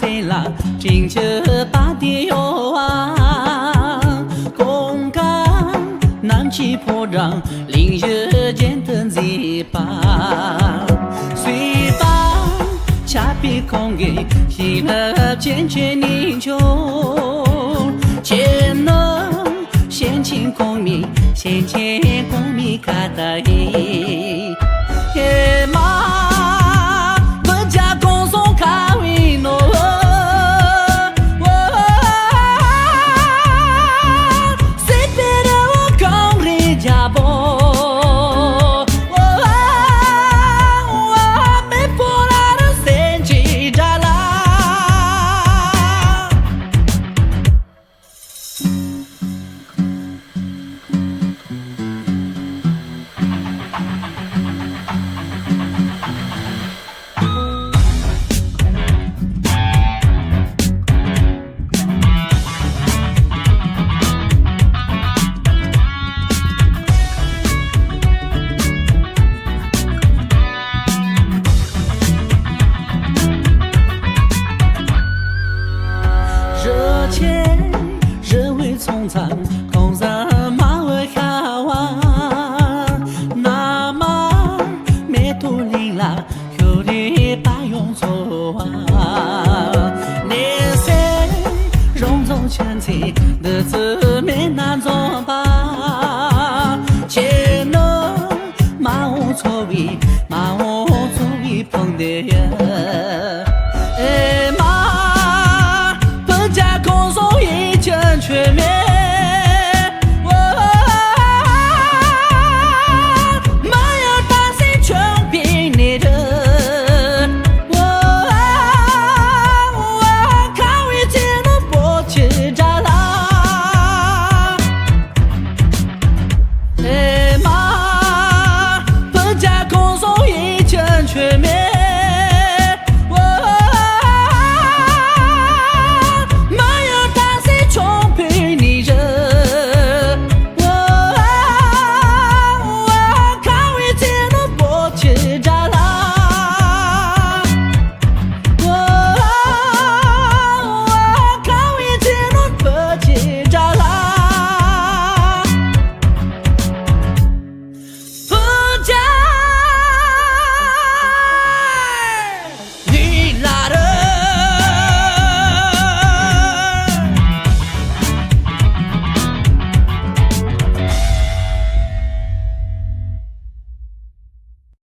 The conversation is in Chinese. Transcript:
谁啦？真就把的哟啊！公干南起坡上，林日间等一把。虽把恰比空给，喜乐渐渐凝就。前能先秦功名，先前功名看得意。夜马不加公送卡为诺，随便的我讲人家不，没破烂的神奇扎拉。热切热味匆匆，空上马尾好啊，那么没独立啦，有的把用错啊，年岁容中全体的字没难做吧，前能马无错位，马无错位碰的呀。